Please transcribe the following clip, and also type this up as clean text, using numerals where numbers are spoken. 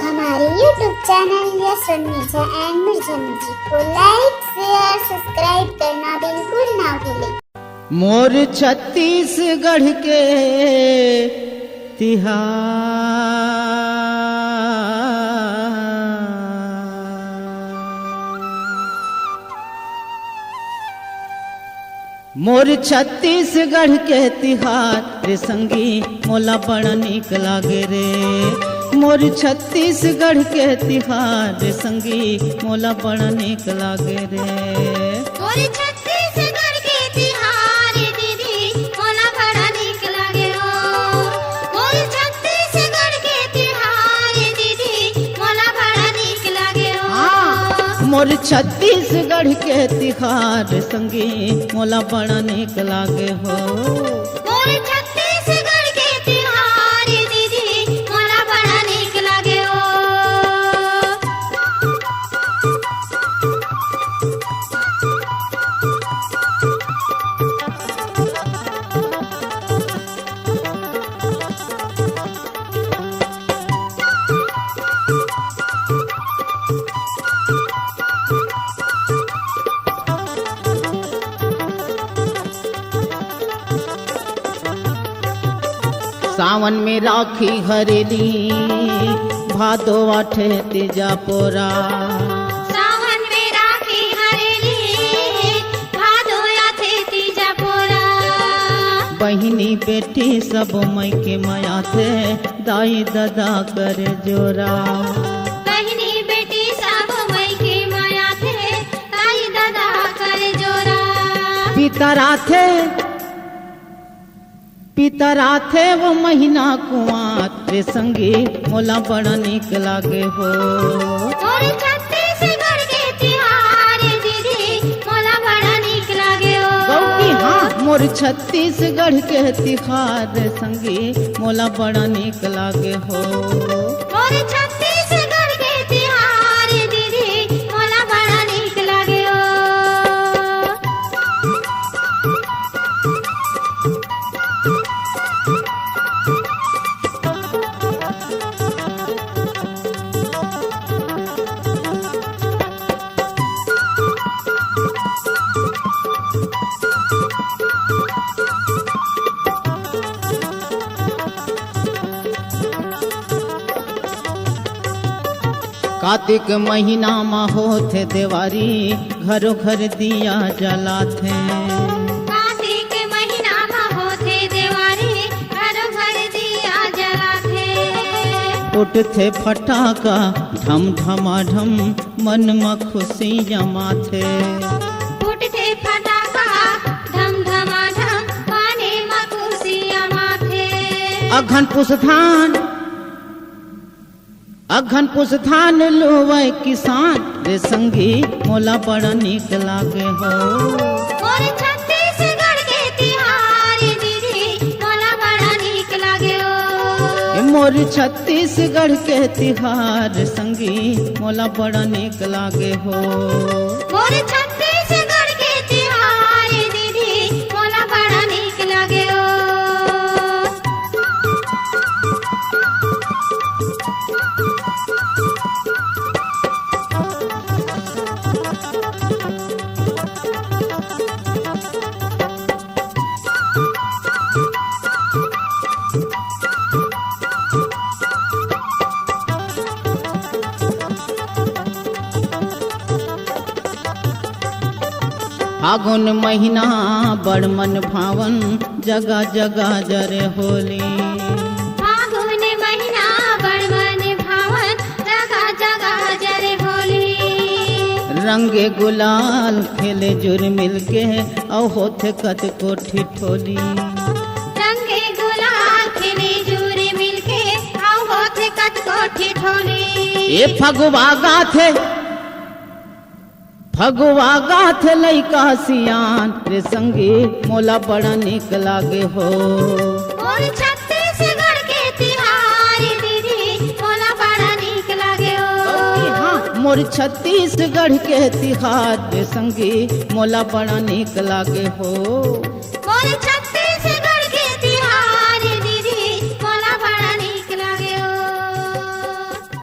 हमारे YouTube channel yes media and Mirza music को लाइक share subscribe करना बिल्कुल ना भूलें। मोर छत्तीसगढ़ के तिहार, मोर छत्तीसगढ़ के तिहार रे संगी मोला बड़ा निक लागे रे। मोर छत्तीसगढ़ के तिहार रे संगी मोला बड़ा निक लागे रे। मोर छत्तीसगढ़ के तिहार दीदी मोला बड़ा निक लागे हो। मोर छत्तीसगढ़ के तिहार दीदी मोला बड़ा निक लागे हो। मोर छत्तीसगढ़ के तिहार संगी मोला बड़ा निक लागे हो। मोर छत्तीसगढ़ के तिहार दीदी मोला बड़ा निक लागे हो। सावन में राखी हरेली भादो आठे तेजा पोरा। सावन में राखी हरेली भादो आठे तीजा पोरा। बहिनी बेटी सब मई के माया थे दाई दादा कर जोरा। बहिनी बेटी सब मई के माया थे दाई दादा कर जोरा। पितरा थे वो महीना कुआं रे संगी मोला बड़ा निक लागे हो। मोर छत्तीसगढ़ के तिहार दीदी मोला बड़ा निक लागे हो। गौकी हाँ मोर छत्तीसगढ़ के तिहार रे संगी मोला बड़ा निक लागे हो। मोर छत्तीसगढ़ के तिहार दीदी मोला बड़ा निक लागे हो। कार्तिक महीना में होते देवारी घरों घर दिया जलाते। कार्तिक महीना में होते देवारी घरों घर दिया जलाते। उठते फटाका ढम ढमाढम मन में खुशी जमाते। उठते फटाका धम धमाधम पाने में खुशियाँ माथे। अघन पुष धान लोवे किसान रे संगी मोला बड़ा निक लागे हो। मोर छत्तीसगढ़ के तिहार दीदी मोला बड़ा निक लागे हो। मोर छत्तीसगढ़ के तिहार संगी मोला बड़ा निक लागे हो। मोर छत्तीसगढ़ के तिहार दीदी मोला बड़ा निक लागे हो। फागुन महीना बड़ मन भावन जगह जगह जरे होली। फागुन महीना बड़ मन भावन जगह जगह जरे होली। रंगे गुलाल खेले जुर मिल के औ होते कत कोठी ठोली। रंगे गुलाल खेले जुरे मिलके आओ होते कत कोठी ठोली। ये फगुआ गाथे लइका सियान रे संगी मोला बड़ा निक लागे हो। मोर छत्तीसगढ़ के तिहार दीदी मोला बड़ा निक लागे हो। हाँ मोर छत्तीसगढ़ के तिहार रे संगी मोला बड़ा निक लागे हो।